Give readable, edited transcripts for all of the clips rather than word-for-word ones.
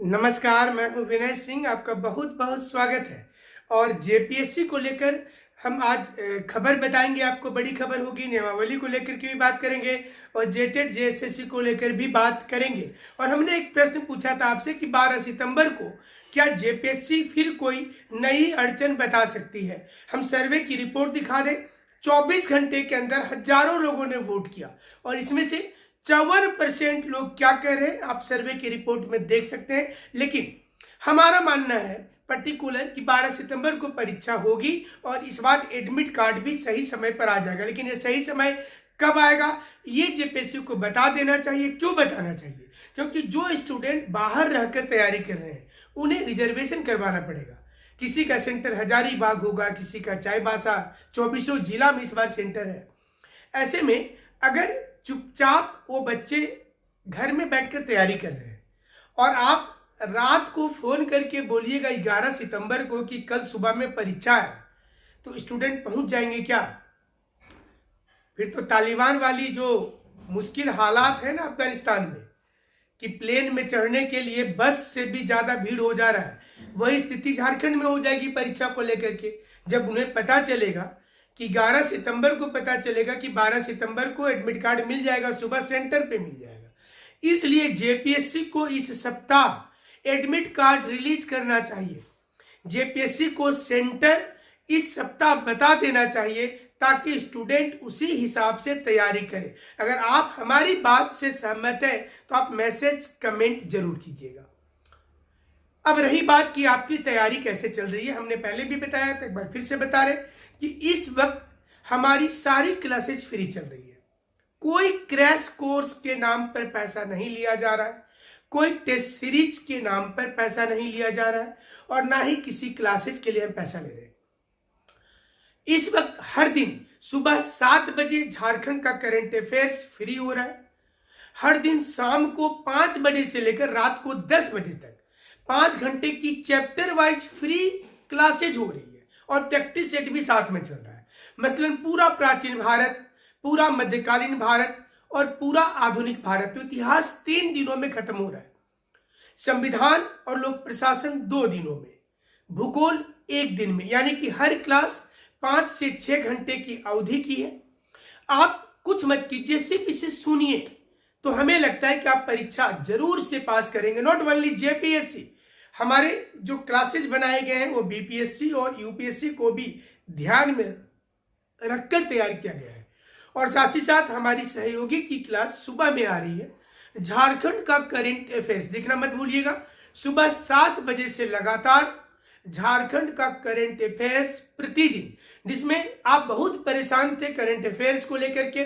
नमस्कार, मैं हूं विनय सिंह। आपका बहुत बहुत स्वागत है। और जेपीएससी को लेकर हम आज खबर बताएंगे। आपको बड़ी खबर होगी। नियमावली को लेकर के भी बात करेंगे और जेटेट जेएसएससी को लेकर भी बात करेंगे। और हमने एक प्रश्न पूछा था आपसे कि 12 सितंबर को क्या जेपीएससी फिर कोई नई अड़चन बता सकती है। हम सर्वे की रिपोर्ट दिखा दें। 24 घंटे के अंदर हजारों लोगों ने वोट किया और इसमें से 54% लोग क्या कह रहे हैं आप सर्वे की रिपोर्ट में देख सकते हैं। लेकिन हमारा मानना है पर्टिकुलर कि 12 सितंबर को परीक्षा होगी और इस बार एडमिट कार्ड भी सही समय पर आ जाएगा। लेकिन ये सही समय कब आएगा ये जेपीएससी को बता देना चाहिए। क्यों बताना चाहिए? क्योंकि जो स्टूडेंट बाहर रहकर तैयारी कर रहे हैं उन्हें रिजर्वेशन करवाना पड़ेगा। किसी का सेंटर हजारीबाग होगा, किसी का चाईबासा, 24 जिला में इस बार सेंटर है। ऐसे में अगर चुपचाप वो बच्चे घर में बैठकर तैयारी कर रहे हैं और आप रात को फोन करके बोलिएगा 11 सितंबर को कि कल सुबह में परीक्षा है, तो स्टूडेंट पहुंच जाएंगे क्या? फिर तो तालिबान वाली जो मुश्किल हालात है ना अफगानिस्तान में कि प्लेन में चढ़ने के लिए बस से भी ज्यादा भीड़ हो जा रहा है, वही स्थिति झारखंड में हो जाएगी परीक्षा को लेकर के। जब उन्हें पता चलेगा कि 11 सितंबर को पता चलेगा कि 12 सितंबर को एडमिट कार्ड मिल जाएगा, सुबह सेंटर पे मिल जाएगा। इसलिए जेपीएससी को इस सप्ताह एडमिट कार्ड रिलीज करना चाहिए। जेपीएससी को सेंटर इस सप्ताह बता देना चाहिए ताकि स्टूडेंट उसी हिसाब से तैयारी करें। अगर आप हमारी बात से सहमत हैं तो आप मैसेज कमेंट जरूर कीजिएगा। अब रही बात कि आपकी तैयारी कैसे चल रही है, हमने पहले भी बताया था, एक बार फिर से बता रहे कि इस वक्त हमारी सारी क्लासेस फ्री चल रही है। कोई क्रैश कोर्स के नाम पर पैसा नहीं लिया जा रहा है, कोई टेस्ट सीरीज के नाम पर पैसा नहीं लिया जा रहा है और ना ही किसी क्लासेस के लिए हम पैसा ले रहे हैं। इस वक्त हर दिन सुबह 7 बजे झारखंड का करंट अफेयर्स फ्री हो रहा है। हर दिन शाम को 5 बजे से लेकर रात को 10 बजे तक 5 घंटे की चैप्टर वाइज फ्री क्लासेज हो रही है और प्रैक्टिस सेट भी साथ में चल रहा है। मसलन पूरा प्राचीन भारत, पूरा मध्यकालीन भारत और पूरा आधुनिक भारत, तो इतिहास 3 दिनों में खत्म हो रहा है। संविधान और लोक प्रशासन 2 दिनों में, भूगोल 1 दिन में, यानी कि हर क्लास 5 से 6 घंटे की अवधि की है। आप कुछ मत कीजिए, सिर्फ इसे सुनिए तो हमें लगता है कि आप परीक्षा जरूर से पास करेंगे। नॉट ओनली जेपीएससी, हमारे जो क्लासेज बनाए गए हैं वो बीपीएससी और यूपीएससी को भी ध्यान में रखकर तैयार किया गया है। और साथ ही साथ हमारी सहयोगी की क्लास सुबह में आ रही है। झारखंड का करंट अफेयर्स देखना मत भूलिएगा। सुबह 7 बजे से लगातार झारखंड का करंट अफेयर्स प्रतिदिन, जिसमें आप बहुत परेशान थे करंट अफेयर्स को लेकर के,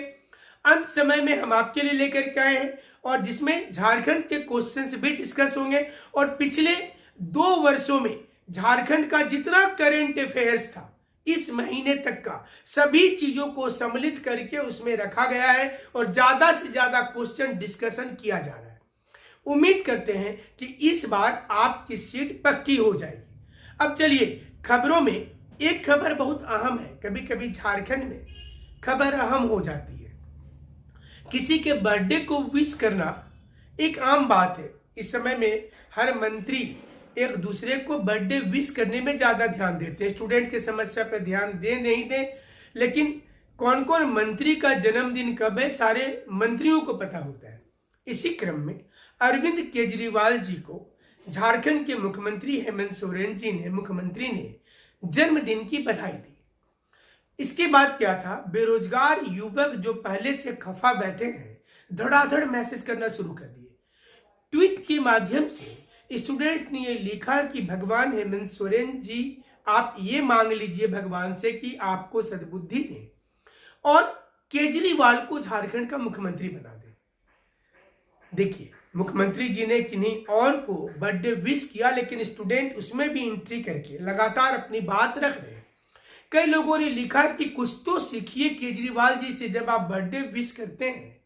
अंत समय में हम आपके लिए लेकर के आए हैं और जिसमें झारखंड के क्वेश्चंस भी डिस्कस होंगे और पिछले 2 वर्षों में झारखंड का जितना करंट अफेयर्स था इस महीने तक का सभी चीजों को सम्मिलित करके उसमें रखा गया है और ज्यादा से ज्यादा क्वेश्चन डिस्कशन किया जा रहा है। उम्मीद करते हैं कि इस बार आपकी सीट पक्की हो जाएगी। अब चलिए खबरों में एक खबर बहुत अहम है। कभी कभी झारखंड में खबर अहम हो जाती है। किसी के बर्थडे को विश करना एक आम बात है। इस समय में हर मंत्री एक दूसरे को बर्थडे विश करने में ज्यादा ध्यान देते हैं। स्टूडेंट की समस्या पर ध्यान दे नहीं दे, लेकिन कौन कौन मंत्री का जन्मदिन कब है सारे मंत्रियों को पता होता है। इसी क्रम में अरविंद केजरीवाल जी को झारखंड के मुख्यमंत्री हेमंत सोरेन जी ने, मुख्यमंत्री ने जन्मदिन की बधाई दी। इसके बाद क्या था, बेरोजगार युवक जो पहले से खफा बैठे हैं धड़ाधड़ मैसेज करना शुरू कर दिए। ट्वीट के माध्यम से स्टूडेंट्स ने ये लिखा कि भगवान हेमंत सोरेन जी, आप ये मांग लीजिए भगवान से कि आपको सद्बुद्धि दें और केजरीवाल को झारखंड का मुख्यमंत्री बना दें। देखिए, मुख्यमंत्री जी ने किन्हीं और को बर्थडे विश किया, लेकिन स्टूडेंट उसमें भी एंट्री करके लगातार अपनी बात रख रहे हैं। कई लोगों ने लिखा कि कुछ तो सीखिए केजरीवाल जी से, जब आप बर्थडे विश करते हैं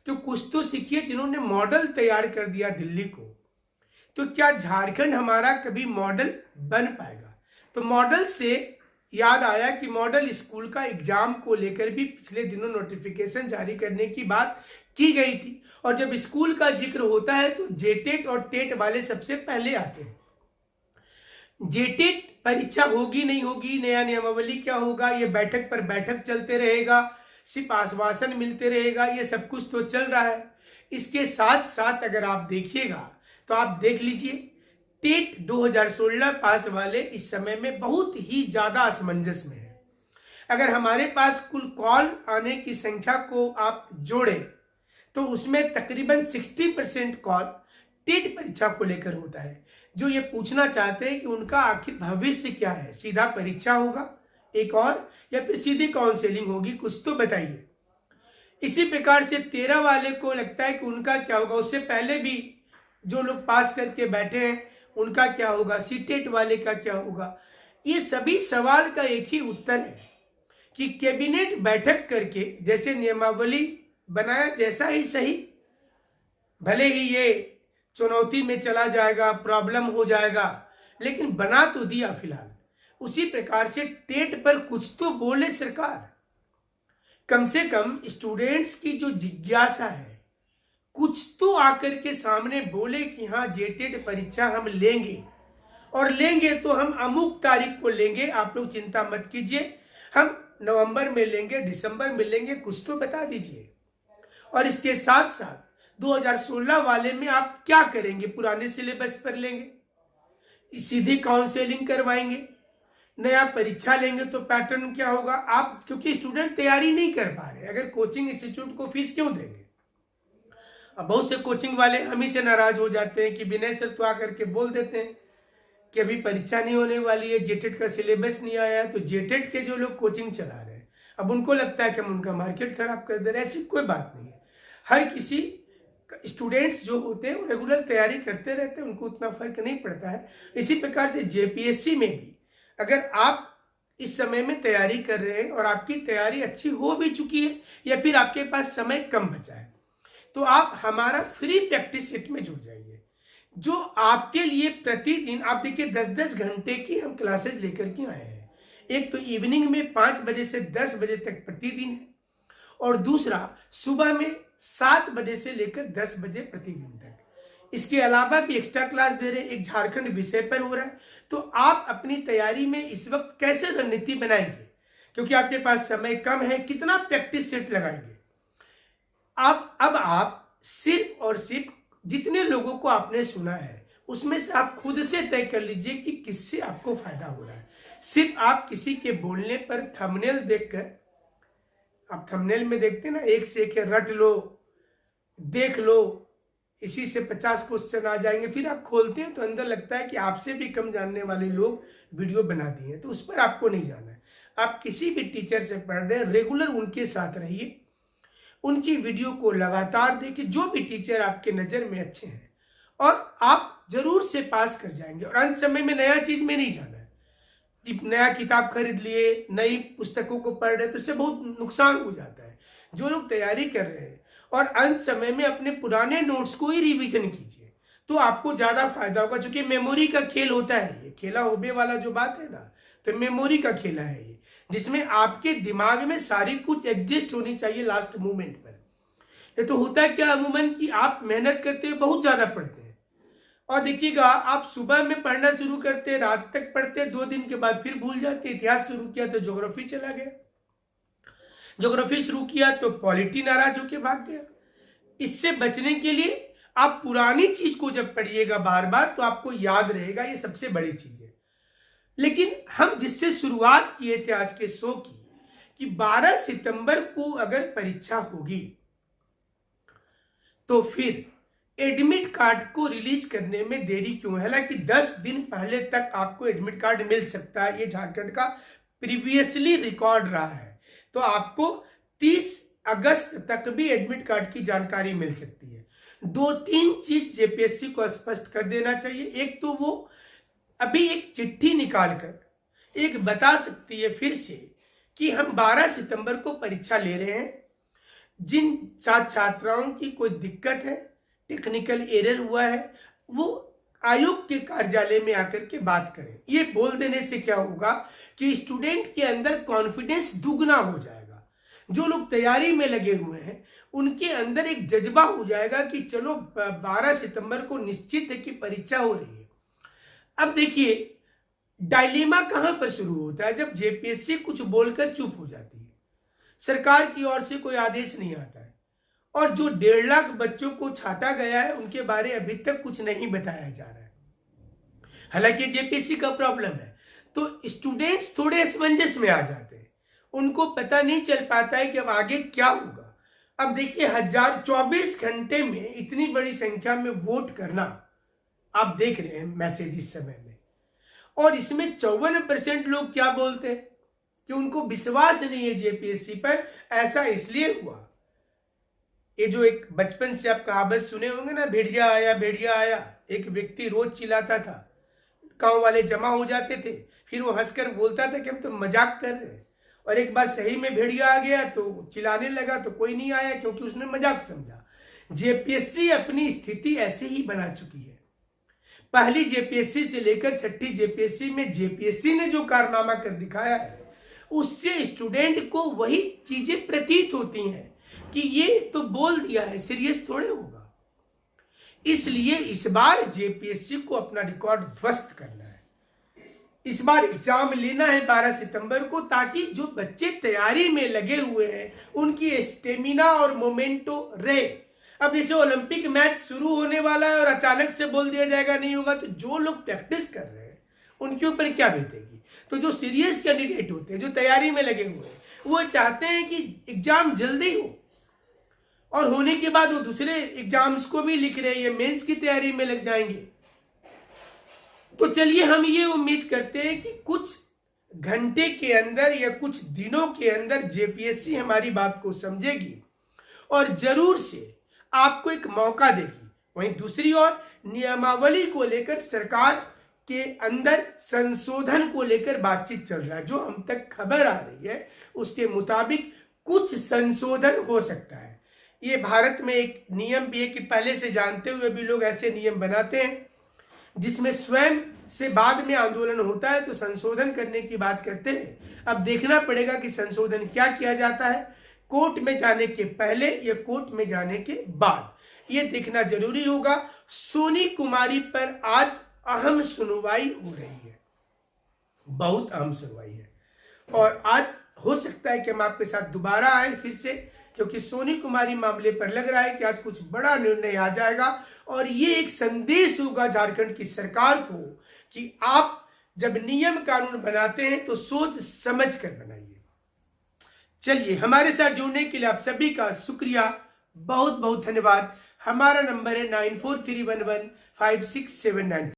तो कुछ तो सीखिए। जिन्होंने मॉडल तैयार कर दिया दिल्ली को, तो क्या झारखंड हमारा कभी मॉडल बन पाएगा? तो मॉडल से याद आया कि मॉडल स्कूल का एग्जाम को लेकर भी पिछले दिनों नोटिफिकेशन जारी करने की बात की गई थी। और जब स्कूल का जिक्र होता है तो जेटेट और टेट वाले सबसे पहले आते हैं। जेटेट परीक्षा होगी नहीं होगी, नया नियमावली क्या होगा, ये बैठक पर बैठक चलते रहेगा, सिर्फ आश्वासन मिलते रहेगा, ये सब कुछ तो चल रहा है। इसके साथ साथ अगर आप देखिएगा तो आप देख लीजिए, टेट 2016 पास वाले इस समय में बहुत ही ज्यादा असमंजस में है। अगर हमारे पास कुल कॉल आने की संख्या को आप जोड़ें तो उसमें तकरीबन 60% कॉल टेट परीक्षा को लेकर होता है, जो ये पूछना चाहते हैं कि उनका आखिर भविष्य क्या है, सीधा परीक्षा होगा एक और, या फिर सीधी काउंसलिंग होगी, कुछ तो बताइए। इसी प्रकार से 13 वाले को लगता है कि उनका क्या होगा, उससे पहले भी जो लोग पास करके बैठे हैं उनका क्या होगा, सीटेट वाले का क्या होगा। ये सभी सवाल का एक ही उत्तर है कि कैबिनेट बैठक करके जैसे नियमावली बनाया जैसा ही सही, भले ही ये चुनौती में चला जाएगा, प्रॉब्लम हो जाएगा, लेकिन बना तो दिया फिलहाल। उसी प्रकार से टेट पर कुछ तो बोले सरकार, कम से कम स्टूडेंट्स की जो जिज्ञासा है कुछ तो आकर के सामने बोले कि हाँ जेटेट परीक्षा हम लेंगे, और लेंगे तो हम अमुक तारीख को लेंगे, आप लोग चिंता मत कीजिए, हम नवंबर में लेंगे, दिसंबर में लेंगे, कुछ तो बता दीजिए। और इसके साथ साथ 2016 वाले में आप क्या करेंगे, पुराने सिलेबस पर लेंगे, सीधी काउंसलिंग करवाएंगे, नया परीक्षा लेंगे तो पैटर्न क्या होगा। आप क्योंकि स्टूडेंट तैयारी नहीं कर पा रहे, अगर कोचिंग इंस्टीट्यूट को फीस क्यों देंगे। अब बहुत से कोचिंग वाले हम ही से नाराज हो जाते हैं कि विनय सर तो आकर के बोल देते हैं कि अभी परीक्षा नहीं होने वाली है, जेटेट का सिलेबस नहीं आया है, तो जेटेट के जो लोग कोचिंग चला रहे हैं अब उनको लगता है कि हम उनका मार्केट खराब कर दे रहे हैं। ऐसी कोई बात नहीं है, हर किसी स्टूडेंट्स जो होते हैं वो रेगुलर तैयारी करते रहते हैं, उनको उतना फर्क नहीं पड़ता है। इसी प्रकार से जेपीएससी में भी अगर आप इस समय में तैयारी कर रहे हैं और आपकी तैयारी अच्छी हो भी चुकी है या फिर आपके पास समय कम बचा है, तो आप हमारा फ्री प्रैक्टिस सेट में जुड़ जाइए, जो आपके लिए प्रतिदिन आप देखिए 10-10 घंटे की हम क्लासेस लेकर के आए हैं। एक तो इवनिंग में 5 बजे से 10 बजे तक प्रतिदिन है, और दूसरा सुबह में 7 बजे से लेकर 10 बजे प्रतिदिन तक। इसके अलावा भी एक्स्ट्रा क्लास दे रहे हैं, एक झारखंड विषय पर हो रहा है। तो आप अपनी तैयारी में इस वक्त कैसे रणनीति बनाएंगे, क्योंकि आपके पास समय कम है, कितना प्रैक्टिस सेट लगाएंगे अब आप सिर्फ और सिर्फ जितने लोगों को आपने सुना है उसमें से आप खुद से तय कर लीजिए कि किससे आपको फायदा हो रहा है। सिर्फ आप किसी के बोलने पर थंबनेल देखकर, आप थंबनेल में देखते ना, एक से एक रट लो, देख लो, इसी से 50 क्वेश्चन आ जाएंगे, फिर आप खोलते हैं तो अंदर लगता है कि आपसे भी कम जानने वाले लोग वीडियो बना दिए हैं। तो उस पर आपको नहीं जाना है। आप किसी भी टीचर से पढ़ रहे हैं, रेगुलर उनके साथ रहिए, उनकी वीडियो को लगातार देखिए, जो भी टीचर आपके नजर में अच्छे हैं, और आप जरूर से पास कर जाएंगे। और अंत समय में नया चीज में नहीं जाना है कि नया किताब खरीद लिए, नई पुस्तकों को पढ़ रहे, तो इससे बहुत नुकसान हो जाता है। जो लोग तैयारी कर रहे हैं और अंत समय में अपने पुराने नोट्स को ही रिवीजन कीजिए, तो आपको ज्यादा फायदा होगा। क्योंकि मेमोरी का खेल होता है, ये खेला होबे वाला जो बात है ना, तो मेमोरी का खेला है ये, जिसमें आपके दिमाग में सारी कुछ एडजस्ट होनी चाहिए लास्ट मोमेंट पर। ये तो होता है क्या अमूमन कि आप मेहनत करते हुए बहुत ज्यादा पढ़ते हैं, और देखिएगा आप सुबह में पढ़ना शुरू करते, रात तक पढ़ते, 2 दिन के बाद फिर भूल जाते। इतिहास शुरू किया तो ज्योग्राफी चला गया, ज्योग्राफी शुरू किया तो पॉलिटी नाराज होके भाग गया। इससे बचने के लिए आप पुरानी चीज को जब पढ़िएगा बार बार तो आपको याद रहेगा, ये सबसे बड़ी चीज है। लेकिन हम जिससे शुरुआत किए थे आज के शो की, कि 12 सितंबर को अगर परीक्षा होगी तो फिर एडमिट कार्ड को रिलीज करने में देरी क्यों है। हालांकि 10 दिन पहले तक आपको एडमिट कार्ड मिल सकता है, ये झारखंड का प्रीवियसली रिकॉर्ड रहा है। तो आपको 30 अगस्त तक भी एडमिट कार्ड की जानकारी मिल सकती है। 2-3 चीज जेपीएससी को स्पष्ट कर देना चाहिए। एक तो वो अभी एक चिट्ठी निकालकर एक बता सकती है फिर से कि हम 12 सितंबर को परीक्षा ले रहे हैं, जिन छात्राओं की कोई दिक्कत है, टेक्निकल एरर हुआ है, वो आयोग के कार्यालय में आकर के बात करें। ये बोल देने से क्या होगा कि स्टूडेंट के अंदर कॉन्फिडेंस दुगना हो जाएगा। जो लोग तैयारी में लगे हुए हैं उनके अंदर एक जज्बा हो जाएगा कि चलो 12 सितंबर को निश्चित है कि परीक्षा हो रही है। अब देखिए डायलेमा कहां पर शुरू होता है, जब जेपीएससी कुछ बोलकर चुप हो जाती है, सरकार की ओर से कोई आदेश नहीं आता है और जो 1.5 लाख बच्चों को छांटा गया है उनके बारे अभी तक कुछ नहीं बताया जा रहा है। हालांकि जेपीएससी का प्रॉब्लम है तो स्टूडेंट्स थोड़े असमंजस में आ जाते हैं, उनको पता नहीं चल पाता है कि अब आगे क्या होगा। अब देखिए 24 घंटे में इतनी बड़ी संख्या में वोट करना आप देख रहे हैं मैसेज इस समय में, और इसमें 54% लोग क्या बोलते हैं कि उनको विश्वास नहीं है जेपीएससी पर। ऐसा इसलिए हुआ, ये जो एक बचपन से आप कहावत सुने होंगे ना, भेड़िया आया, एक व्यक्ति रोज चिल्लाता था, गांव वाले जमा हो जाते थे, फिर वो हंसकर बोलता था कि हम तो मजाक कर रहे हैं, और एक बार सही में भेड़िया आ गया तो चिल्लाने लगा तो कोई नहीं आया क्योंकि उसने मजाक समझा। जेपीएससी अपनी स्थिति ऐसे ही बना चुकी है। पहली जेपीएससी से लेकर छठी जेपीएससी में जेपीएससी ने जो कारनामा कर दिखाया है उससे स्टूडेंट को वही चीजें प्रतीत होती हैं कि ये तो बोल दिया है, सीरियस थोड़े होगा। इसलिए इस बार जेपीएससी को अपना रिकॉर्ड ध्वस्त करना है, इस बार एग्जाम लेना है 12 सितंबर को, ताकि जो बच्चे तैयारी में लगे हुए हैं उनकी स्टेमिना और मोमेंटो रहे। अब जैसे ओलंपिक मैच शुरू होने वाला है और अचानक से बोल दिया जाएगा नहीं होगा, तो जो लोग प्रैक्टिस कर रहे हैं उनके ऊपर क्या बीतेगी। तो जो सीरियस कैंडिडेट होते हैं, जो तैयारी में लगे हुए हैं, वो चाहते हैं कि एग्जाम जल्दी हो, और होने के बाद वो दूसरे एग्जाम्स को भी लिख रहे हैं, ये मेंस की तैयारी में लग जाएंगे। तो चलिए हम ये उम्मीद करते हैं कि कुछ घंटे के अंदर या कुछ दिनों के अंदर जेपीएससी हमारी बात को समझेगी और जरूर से आपको एक मौका देगी। वहीं दूसरी ओर नियमावली को लेकर सरकार के अंदर संशोधन को लेकर बातचीत चल रहा है। जो हम तक खबर आ रही है उसके मुताबिक कुछ संशोधन हो सकता है। ये भारत में एक नियम भी है कि पहले से जानते हुए भी लोग ऐसे नियम बनाते हैं जिसमें स्वयं से बाद में आंदोलन होता है तो संशोधन करने की बात करते हैं। अब देखना पड़ेगा कि संशोधन क्या किया जाता है, कोर्ट में जाने के पहले या कोर्ट में जाने के बाद, ये देखना जरूरी होगा। सोनी कुमारी पर आज अहम सुनवाई हो रही है, बहुत अहम सुनवाई है, और आज हो सकता है कि हम आपके साथ दोबारा आए फिर से, क्योंकि सोनी कुमारी मामले पर लग रहा है कि आज कुछ बड़ा निर्णय आ जाएगा और ये एक संदेश होगा झारखंड की सरकार को कि आप जब नियम कानून बनाते हैं तो सोच समझ कर बनाइए। चलिए, हमारे साथ जुड़ने के लिए आप सभी का शुक्रिया, बहुत बहुत धन्यवाद। हमारा नंबर है 9431156799।